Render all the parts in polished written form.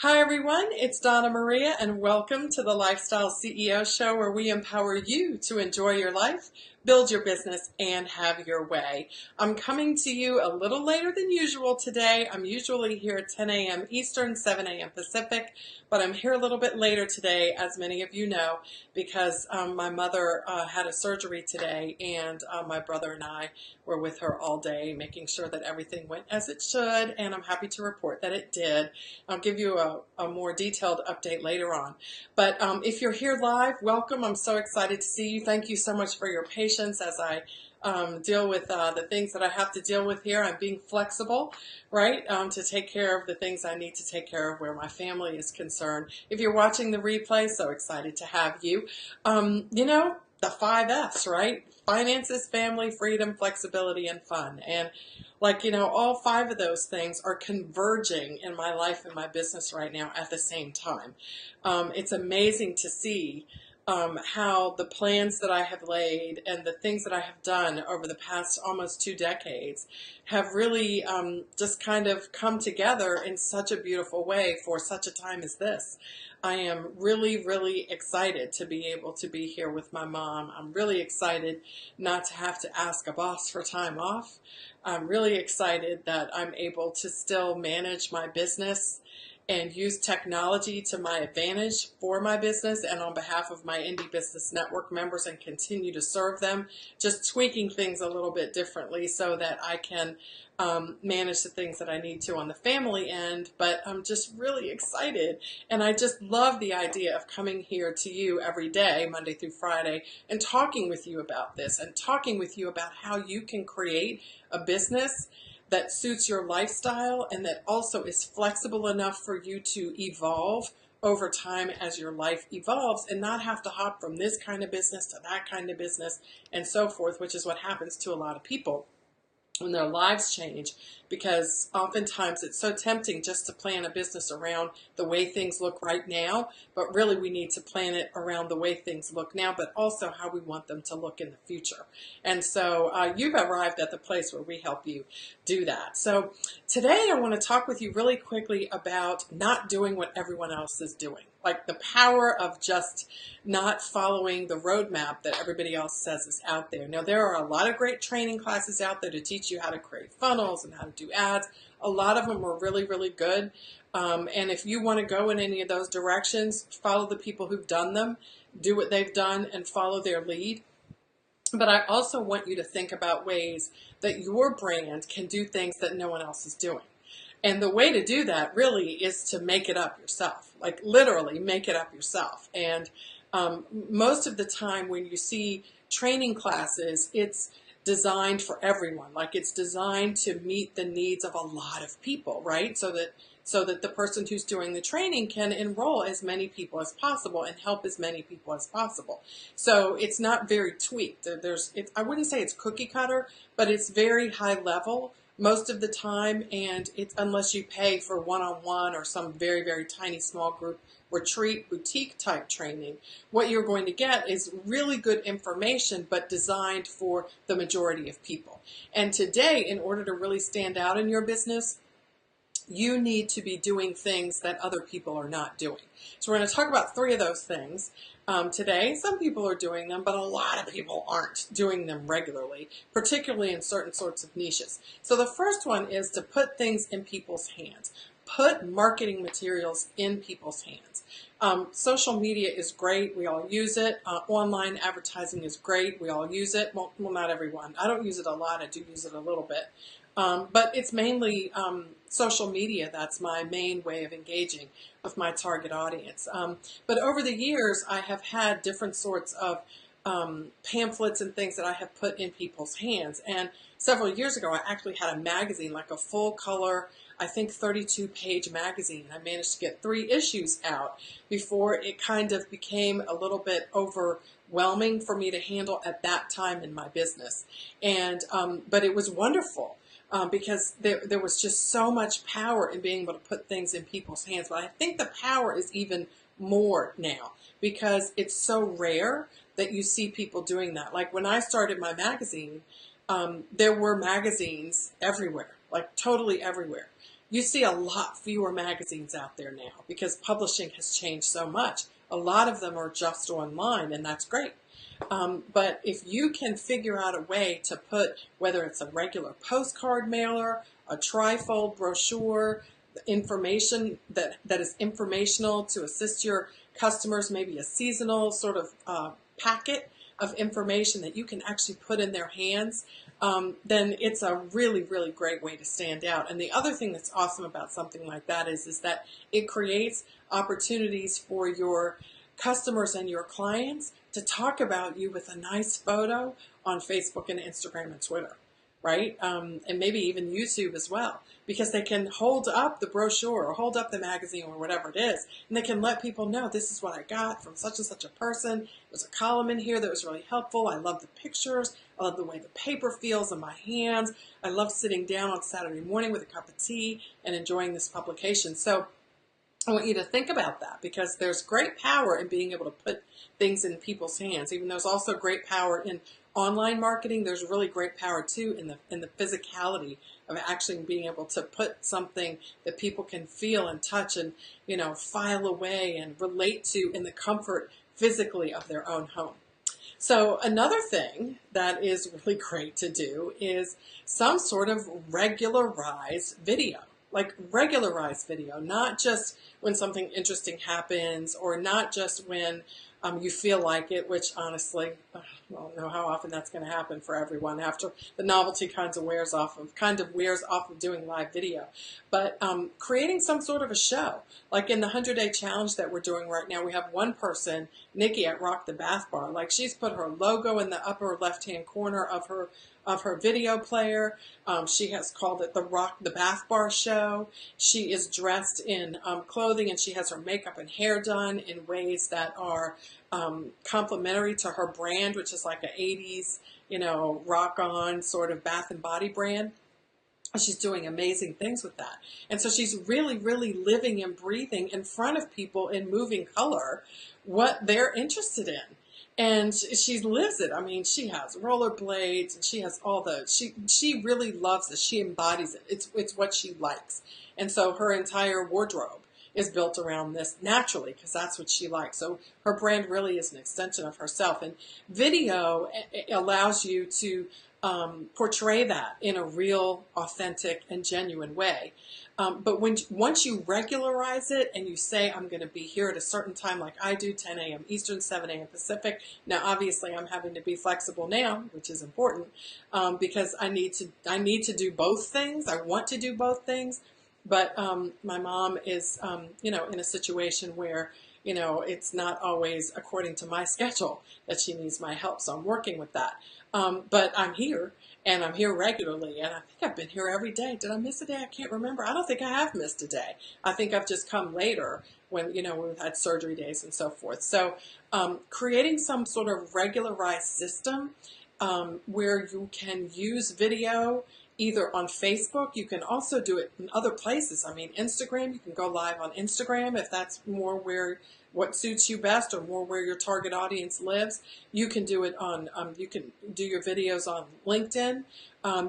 Hi everyone, it's Donna Maria and welcome to the Lifestyle CEO Show where we empower you to enjoy your life, build your business, and have your way. I'm coming to you a little later than usual today. I'm usually here at 10 a.m. Eastern, 7 a.m. Pacific, but I'm here a little bit later today, as many of you know, because my mother had a surgery today and my brother and I were with her all day making sure that everything went as it should, and I'm happy to report that it did. I'll give you a more detailed update later on. But if you're here live, welcome. I'm so excited to see you. Thank you so much for your patience as I deal with the things that I have to deal with here. I'm being flexible, right, to take care of the things I need to take care of where my family is concerned. If you're watching the replay, so excited to have you. The 5 F's, right? Finances, family, freedom, flexibility, and fun. And all 5 of those things are converging in my life and my business right now at the same time. It's amazing to see how the plans that I have laid and the things that I have done over the past almost 2 decades have really just kind of come together in such a beautiful way for such a time as this. I am really, really excited to be able to be here with my mom. I'm really excited not to have to ask a boss for time off. I'm really excited that I'm able to still manage my business and use technology to my advantage for my business and on behalf of my Indie Business Network members and continue to serve them, just tweaking things a little bit differently so that I can manage the things that I need to on the family end. But I'm just really excited, and I just love the idea of coming here to you every day, Monday through Friday, and talking with you about this and talking with you about how you can create a business that suits your lifestyle and that also is flexible enough for you to evolve over time as your life evolves and not have to hop from this kind of business to that kind of business and so forth, which is what happens to a lot of people when their lives change, because oftentimes it's so tempting just to plan a business around the way things look right now, but really we need to plan it around the way things look now, but also how we want them to look in the future. And so you've arrived at the place where we help you do that. So today I want to talk with you really quickly about not doing what everyone else is doing, like the power of just not following the roadmap that everybody else says is out there. Now, there are a lot of great training classes out there to teach you how to create funnels and how to do ads. A lot of them are really, really good. And if you want to go in any of those directions, follow the people who've done them, do what they've done, and follow their lead. But I also want you to think about ways that your brand can do things that no one else is doing. And the way to do that really is to make it up yourself, like literally make it up yourself. And most of the time when you see training classes, it's designed for everyone. Like it's designed to meet the needs of a lot of people, right? So that the person who's doing the training can enroll as many people as possible and help as many people as possible. So it's not very tweaked. I wouldn't say it's cookie cutter, but it's very high level most of the time, and it's unless you pay for one-on-one or some very, very tiny small group retreat boutique type training, what you're going to get is really good information but designed for the majority of people. And today, in order to really stand out in your business, you need to be doing things that other people are not doing. So we're going to talk about 3 of those things today. Some people are doing them, but a lot of people aren't doing them regularly, particularly in certain sorts of niches. So the first one is to put things in people's hands. Put marketing materials in people's hands. Social media is great. We all use it. Online advertising is great. We all use it. Well, not everyone. I don't use it a lot. I do use it a little bit. But it's mainly social media. That's my main way of engaging with my target audience. But over the years, I have had different sorts of pamphlets and things that I have put in people's hands. And several years ago, I actually had a magazine, like a full color, I think 32-page magazine. I managed to get 3 issues out before it kind of became a little bit overwhelming for me to handle at that time in my business. And but it was wonderful. Because there was just so much power in being able to put things in people's hands. But I think the power is even more now because it's so rare that you see people doing that. Like when I started my magazine, there were magazines everywhere, like totally everywhere. You see a lot fewer magazines out there now because publishing has changed so much. A lot of them are just online, and that's great. But if you can figure out a way to put, whether it's a regular postcard mailer, a trifold brochure, information that is informational to assist your customers, maybe a seasonal sort of packet of information that you can actually put in their hands, then it's a really, really great way to stand out. And the other thing that's awesome about something like that is that it creates opportunities for your customers and your clients to talk about you with a nice photo on Facebook and Instagram and Twitter, right? And maybe even YouTube as well, because they can hold up the brochure or hold up the magazine or whatever it is, and they can let people know, this is what I got from such and such a person. There's a column in here that was really helpful. I love the pictures. I love the way the paper feels in my hands. I love sitting down on Saturday morning with a cup of tea and enjoying this publication. So I want you to think about that, because there's great power in being able to put things in people's hands. Even there's also great power in online marketing. There's really great power too in the physicality of actually being able to put something that people can feel and touch and, you know, file away and relate to in the comfort physically of their own home. So another thing that is really great to do is some sort of regularized video. Like regularized video, not just when something interesting happens, or not just when you feel like it, which honestly, I don't know how often that's going to happen for everyone after the novelty kind of wears off of doing live video. But creating some sort of a show, like in the 100-day challenge that we're doing right now, we have one person, Nikki at Rock the Bath Bar, like she's put her logo in the upper left-hand corner of her video player. She has called it the Rock the Bath Bar Show. She is dressed in clothing, and she has her makeup and hair done in ways that are complementary to her brand, which is like an 80s, you know, rock on sort of bath and body brand. She's doing amazing things with that. And so she's really, really living and breathing in front of people in moving color what they're interested in. And she lives it. I mean, she has rollerblades, and she has all the, she really loves it. She embodies it. It's what she likes. And so her entire wardrobe is built around this naturally, because that's what she likes. So her brand really is an extension of herself. And video allows you to portray that in a real, authentic, and genuine way. But once you regularize it and you say, I'm going to be here at a certain time like I do, 10 a.m. Eastern, 7 a.m. Pacific. Now, obviously, I'm having to be flexible now, which is important, because I need to do both things. I want to do both things. But my mom is, you know, in a situation where, you know, it's not always according to my schedule that she needs my help. So I'm working with that. But I'm here, and I'm here regularly, and I think I've been here every day. Did I miss a day? I can't remember. I don't think I have missed a day. I think I've just come later when, you know, we've had surgery days and so forth. So creating some sort of regularized system where you can use video either on Facebook. You can also do it in other places. I mean, Instagram, you can go live on Instagram if that's more where what suits you best, or more where your target audience lives. You can do it on, you can do your videos on LinkedIn.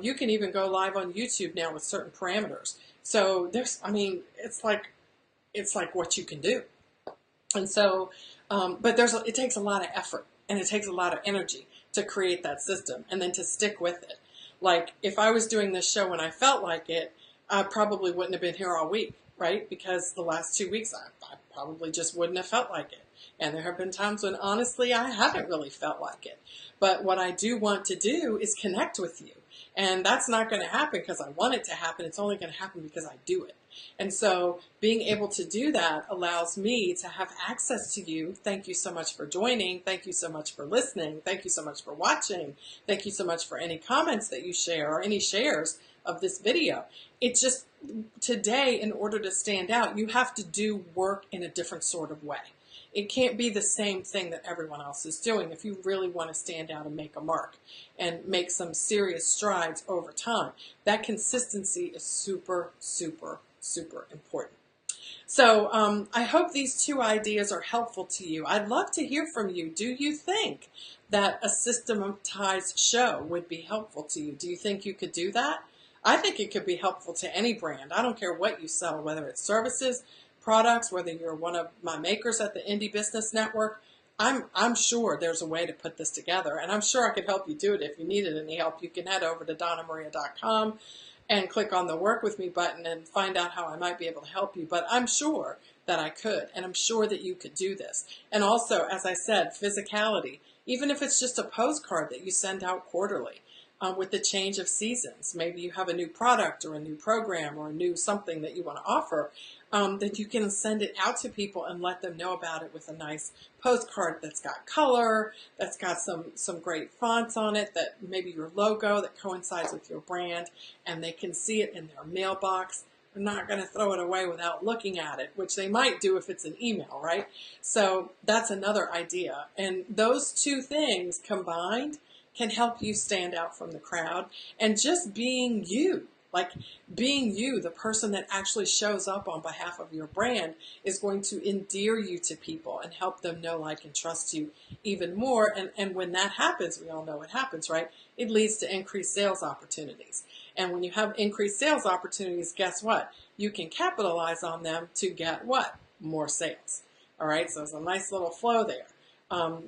You can even go live on YouTube now with certain parameters. So there's, I mean, it's like what you can do. And so, but it takes a lot of effort, and it takes a lot of energy to create that system and then to stick with it. Like if I was doing this show when I felt like it, I probably wouldn't have been here all week, right? Because the last 2 weeks, I probably just wouldn't have felt like it. And there have been times when honestly, I haven't really felt like it. But what I do want to do is connect with you. And that's not going to happen because I want it to happen. It's only going to happen because I do it. And so being able to do that allows me to have access to you. Thank you so much for joining. Thank you so much for listening. Thank you so much for watching. Thank you so much for any comments that you share or any shares of this video. It's just today, in order to stand out, you have to do work in a different sort of way. It can't be the same thing that everyone else is doing if you really want to stand out and make a mark and make some serious strides over time. That consistency is super, super, super important. So I hope these two ideas are helpful to you. I'd love to hear from you. Do you think that a systematized show would be helpful to you? Do you think you could do that? I think it could be helpful to any brand. I don't care what you sell, whether it's services, products, whether you're one of my makers at the Indie Business Network. I'm sure there's a way to put this together, and I'm sure I could help you do it. If you needed any help, you can head over to donnamaria.com and click on the Work With Me button and find out how I might be able to help you. But I'm sure that I could, and I'm sure that you could do this. And also, as I said, physicality, even if it's just a postcard that you send out quarterly. With the change of seasons, maybe you have a new product or a new program or a new something that you want to offer, then you can send it out to people and let them know about it with a nice postcard that's got color, that's got some great fonts on it, that maybe your logo that coincides with your brand, and they can see it in their mailbox. They're not going to throw it away without looking at it, which they might do if it's an email, right? So that's another idea. And those two things combined can help you stand out from the crowd, and just being you, like being you, the person that actually shows up on behalf of your brand, is going to endear you to people and help them know, like, and trust you even more. And when that happens, we all know what happens, right? It leads to increased sales opportunities. And when you have increased sales opportunities, guess what? You can capitalize on them to get what? More sales. All right, so there's a nice little flow there.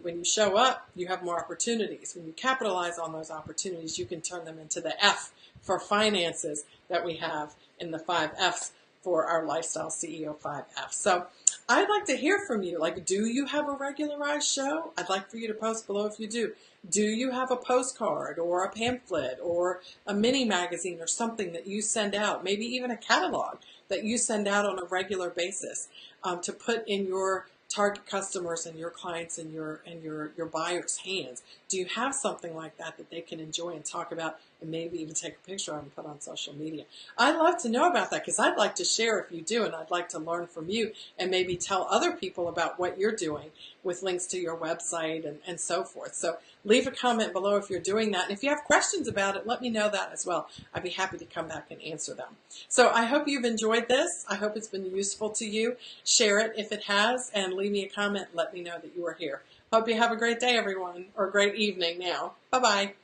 When you show up, you have more opportunities. When you capitalize on those opportunities, you can turn them into the F for finances that we have in the 5 Fs for our Lifestyle CEO 5 Fs. So I'd like to hear from you. Like, do you have a regularized show? I'd like for you to post below if you do. Do you have a postcard or a pamphlet or a mini magazine or something that you send out, maybe even a catalog that you send out on a regular basis to put in your target customers and your clients and your buyers' hands? Do you have something like that that they can enjoy and talk about, and maybe even take a picture of and put on social media? I'd love to know about that, because I'd like to share if you do, and I'd like to learn from you and maybe tell other people about what you're doing with links to your website and so forth. So leave a comment below if you're doing that. And if you have questions about it, let me know that as well. I'd be happy to come back and answer them. So I hope you've enjoyed this. I hope it's been useful to you. Share it if it has, and leave me a comment. Let me know that you are here. Hope you have a great day, everyone, or a great evening now. Bye-bye.